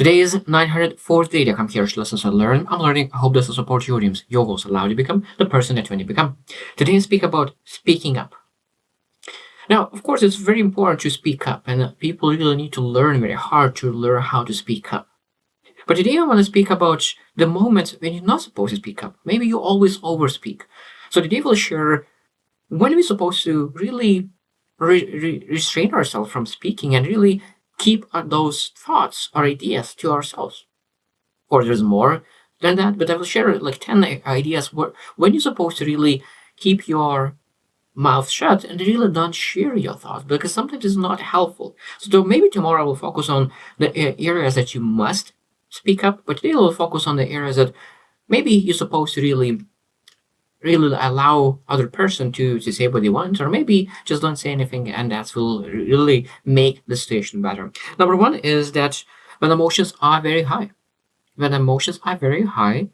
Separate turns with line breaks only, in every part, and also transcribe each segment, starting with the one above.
Today is 904th day to come here to lessons I learn. I'm learning. I hope this will support your dreams. Your goals allow you to become the person that you want to become. Today I speak about speaking up. Now, of course, it's very important to speak up, and people really need to learn very hard to learn how to speak up. But today I want to speak about the moments when you're not supposed to speak up. Maybe you always overspeak. So today we'll share when we're supposed to really restrain ourselves from speaking and really keep those thoughts or ideas to ourselves. Of course, there's more than that, but I will share like 10 ideas when you're supposed to really keep your mouth shut and really don't share your thoughts because sometimes it's not helpful. So maybe tomorrow we'll focus on the areas that you must speak up, but today we'll focus on the areas that maybe you're supposed to really allow other person to say what they want, or maybe just don't say anything, and that will really make the situation better. Number one is that when emotions are very high. When emotions are very high,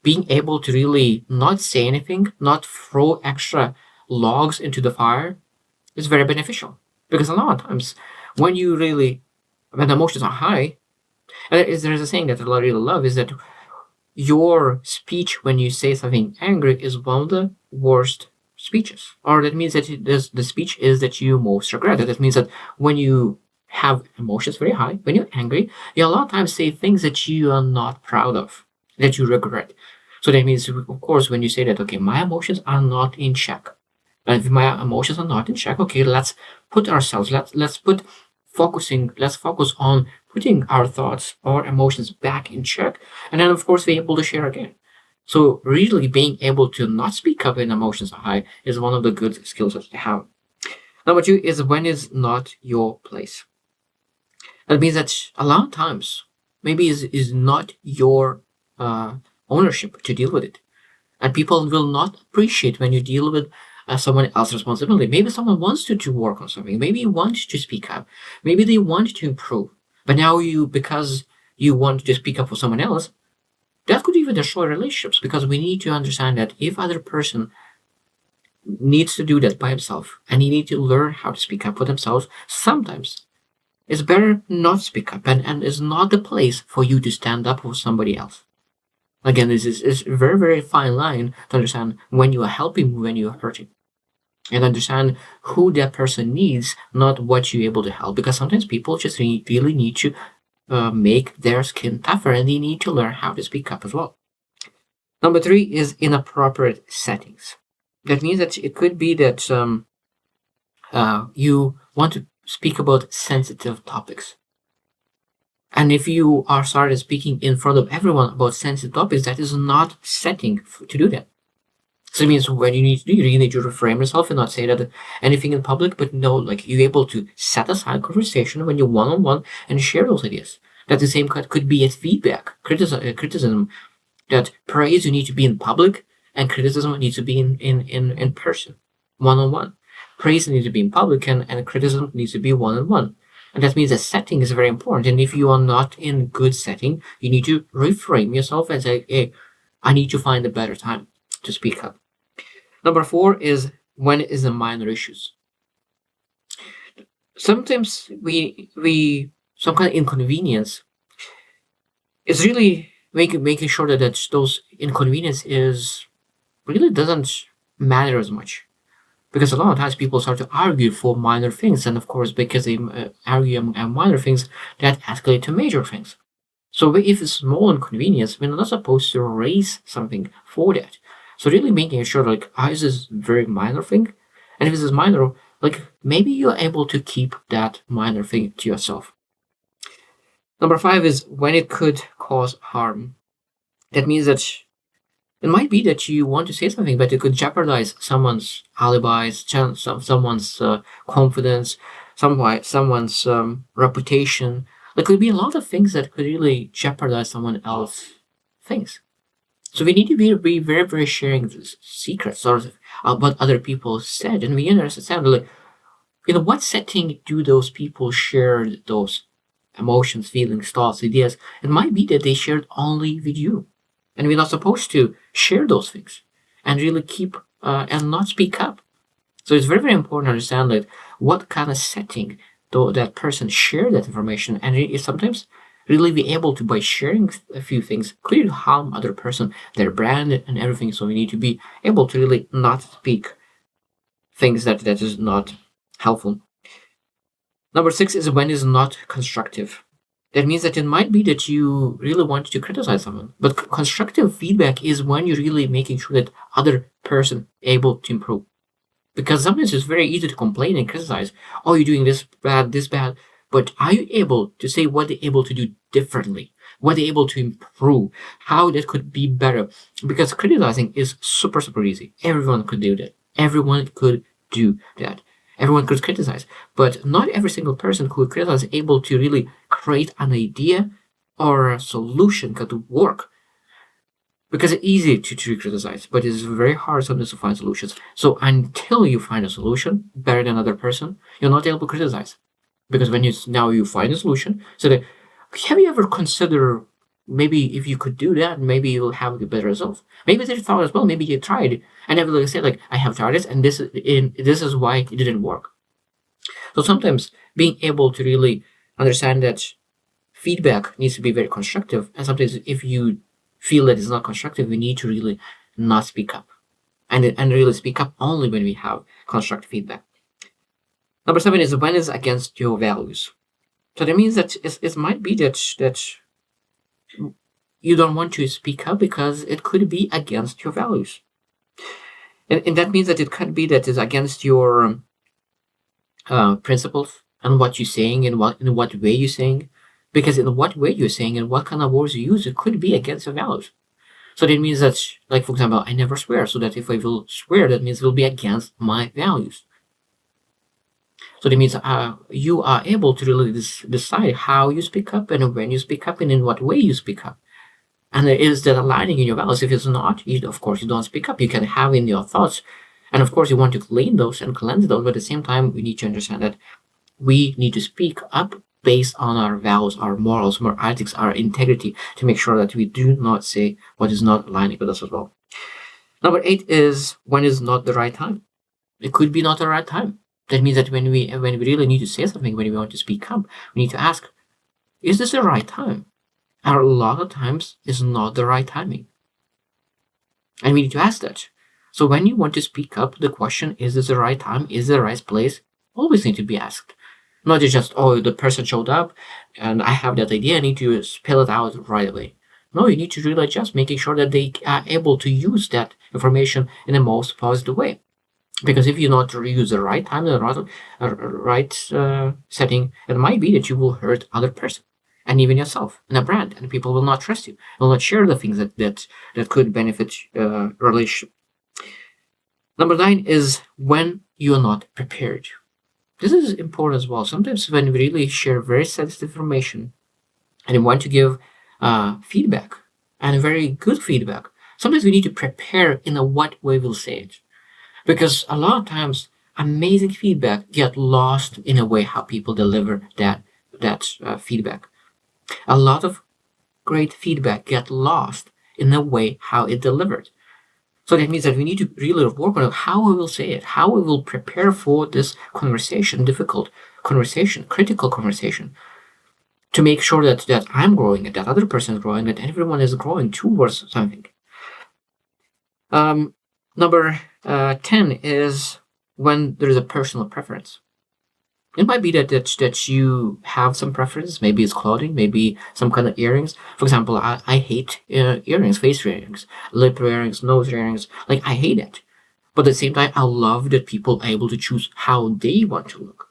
being able to really not say anything, not throw extra logs into the fire is very beneficial. Because a lot of times when emotions are high, and there's a saying that I really love is that your speech when you say something angry is one of the worst speeches. Or that means that the speech is that you most regret. That means that when you have emotions very high, when you're angry, you a lot of times say things that you are not proud of, that you regret. So that means, of course, when you say that, okay, my emotions are not in check. And if my emotions are not in check, okay, let's focus on putting our thoughts or emotions back in check, and then of course be able to share again. So really being able to not speak up when emotions are high is one of the good skills that you have. Number two is when is not your place. That means that a lot of times maybe is not your ownership to deal with it, and people will not appreciate when you deal with someone else's responsibility. Maybe someone wants to work on something. Maybe you want to speak up. Maybe they want to improve. But now because you want to speak up for someone else, that could even destroy relationships, because we need to understand that if other person needs to do that by himself and he needs to learn how to speak up for themselves, sometimes it's better not speak up, and it's not the place for you to stand up for somebody else. Again, this is a very, very fine line to understand when you are helping, when you are hurting. And understand who that person needs, not what you're able to help. Because sometimes people just really need to make their skin tougher, and they need to learn how to speak up as well. Number three is inappropriate settings. That means that it could be that you want to speak about sensitive topics. And if you are started speaking in front of everyone about sensitive topics, that is not setting to do that. So it means when you really need to reframe yourself and not say that anything in public, but no, like you're able to set aside conversation when you're one-on-one and share those ideas. That the same could be as feedback, criticism, that praise you need to be in public and criticism needs to be in person, one-on-one. Praise needs to be in public and criticism needs to be one-on-one. And that means that setting is very important. And if you are not in good setting, you need to reframe yourself and say, hey, I need to find a better time to speak up. Number four is when is the minor issues. Sometimes some kind of inconvenience is really making sure that those inconvenience is really doesn't matter as much. Because a lot of times people start to argue for minor things, and of course, because they argue on minor things, that escalate to major things. So if it's small inconvenience, we're not supposed to raise something for that. So really making sure, like, is this very minor thing? And if this is minor, like, maybe you're able to keep that minor thing to yourself. Number five is when it could cause harm. That means that it might be that you want to say something, but it could jeopardize someone's alibis, someone's confidence, someone's reputation. There could be a lot of things that could really jeopardize someone else's things. So we need to be very, very sharing the secrets or what other people said, and we understand like, in what setting do those people share those emotions, feelings, thoughts, ideas? It might be that they shared only with you, and we're not supposed to share those things and really keep and not speak up. So it's very, very important to understand that what kind of setting though that person shared that information, and sometimes really be able to, by sharing a few things, could harm other person, their brand and everything. So we need to be able to really not speak things that is not helpful. Number 6 is when is not constructive. That means that it might be that you really want to criticize someone, but constructive feedback is when you're really making sure that other person able to improve. Because sometimes it's very easy to complain and criticize. Oh, you're doing this bad. But are you able to say what they're able to do differently? What they're able to improve? How that could be better? Because criticizing is super, super easy. Everyone could do that. Everyone could do that. Everyone could criticize. But not every single person who criticizes is able to really create an idea or a solution that could work. Because it's easy to criticize, but it's very hard sometimes to find solutions. So until you find a solution better than another person, you're not able to criticize. Because when you find a solution, so that, have you ever considered maybe if you could do that, maybe you'll have a better results? Maybe they thought as well, maybe you tried and everyone said like, I have tried this and this is why it didn't work. So sometimes being able to really understand that feedback needs to be very constructive, and sometimes if you feel that it's not constructive, we need to really not speak up, and really speak up only when we have constructive feedback. Number 7 is when it's against your values. So that means that it might be that you don't want to speak up because it could be against your values, and that means that it could be that it's against your principles and what you're saying and in what way you're saying. Because in what way you're saying and what kind of words you use, it could be against your values. So that means that, like, for example, I never swear. So that if I will swear, that means it will be against my values. So that means you are able to really decide how you speak up and when you speak up and in what way you speak up. And is that aligning in your values? If it's not, of course, you don't speak up. You can have in your thoughts. And of course, you want to clean those and cleanse those. But at the same time, we need to understand that we need to speak up based on our values, our morals, our ethics, our integrity, to make sure that we do not say what is not aligning with us as well. Number 8 is when is not the right time. It could be not the right time. That means that when we really need to say something, when we want to speak up, we need to ask, is this the right time? And a lot of times, it's not the right timing. And we need to ask that. So when you want to speak up, the question, is this the right time? Is it the right place? Always need to be asked. Not just, oh, the person showed up and I have that idea, I need to spell it out right away. No, you need to really adjust, making sure that they are able to use that information in the most positive way. Because if you not use the right time, the right setting, it might be that you will hurt other person and even yourself and a brand, and people will not trust you, will not share the things that could benefit relationship. Number 9 is when you're not prepared. This is important as well. Sometimes when we really share very sensitive information and we want to give feedback and very good feedback, sometimes we need to prepare in what way we'll say it. Because a lot of times, amazing feedback get lost in a way how people deliver that feedback. A lot of great feedback get lost in the way how it delivered. So that means that we need to really work on how we will say it, how we will prepare for this conversation, difficult conversation, critical conversation, to make sure that I'm growing, that other person is growing, that everyone is growing towards something. Number 10 is when there is a personal preference. It might be that you have some preference. Maybe it's clothing, maybe some kind of earrings. For example, I hate earrings, face earrings, lip earrings, nose earrings. Like, I hate it. But at the same time, I love that people are able to choose how they want to look.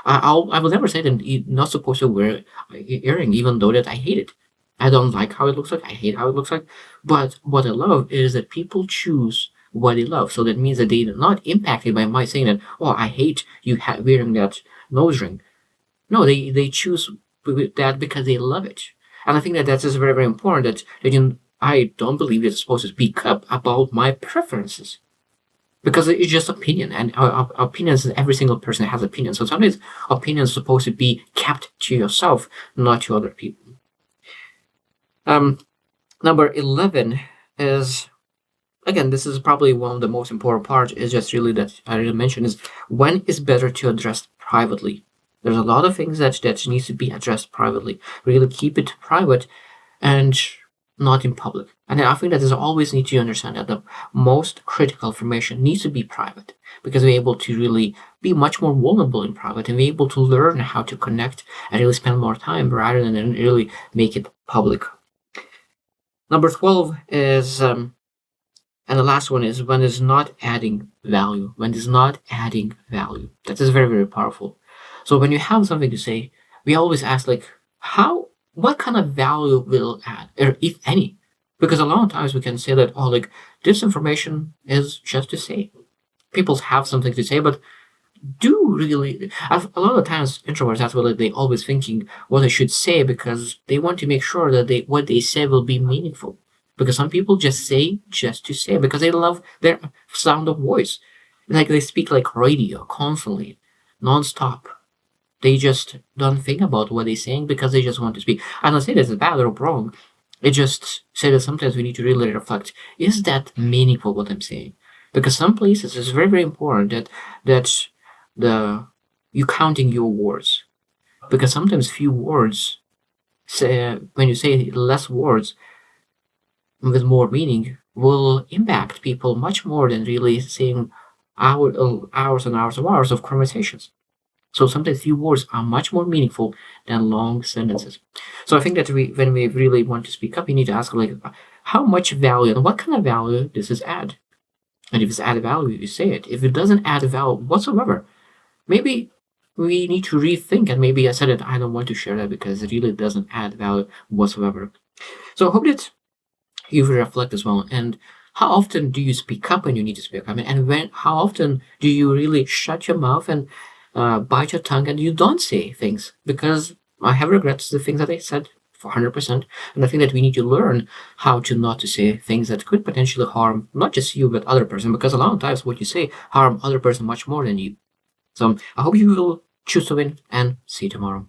I will never say that you're not supposed to wear an earring, even though that I hate it. I don't like how it looks like. I hate how it looks like. But what I love is that people choose what they love. So that means that they're not impacted by my saying that, oh, I hate you wearing that nose ring. No, they choose that because they love it. And I think that that's just very, very important, that I don't believe it's supposed to speak up about my preferences. Because it's just opinion, and opinions, every single person has opinions. So sometimes opinions are supposed to be kept to yourself, not to other people. Number 11 is, again, this is probably one of the most important parts, is just really that I already mentioned, is when is better to address privately. There's a lot of things that needs to be addressed privately. Really keep it private and not in public. And I think that is always need to understand that the most critical information needs to be private, because we're able to really be much more vulnerable in private and be able to learn how to connect and really spend more time rather than really make it public. Number 12 is, and the last one is when it's not adding value. When it's not adding value. That is very, very powerful. So when you have something to say, we always ask like, what kind of value will add, or if any? Because a lot of times we can say that, oh, like this information is just to say. People have something to say, but do really a lot of times introverts, that's what they always thinking what they should say, because they want to make sure that what they say will be meaningful. Because some people just say just to say, because they love their sound of voice, like they speak like radio constantly, non-stop. They just don't think about what they're saying because they just want to speak. I don't say this is bad or wrong. I just say that sometimes we need to really reflect: is that meaningful what I'm saying? Because some places it's very, very important that you counting your words, because sometimes few words say, when you say less words with more meaning, will impact people much more than really saying hours and hours of conversations. So sometimes few words are much more meaningful than long sentences. So I think that when we really want to speak up, we need to ask like, how much value and what kind of value does this add? And if it's added value, you say it. If it doesn't add value whatsoever, maybe we need to rethink, and maybe I said it, I don't want to share that because it really doesn't add value whatsoever. So I hope that you will reflect as well. And how often do you speak up when you need to speak up? And how often do you really shut your mouth and bite your tongue and you don't say things? Because I have regrets the things that I said for 100%. And I think that we need to learn how to not to say things that could potentially harm not just you, but other person. Because a lot of times what you say harm other person much more than you. So I hope you will choose to win, and see you tomorrow.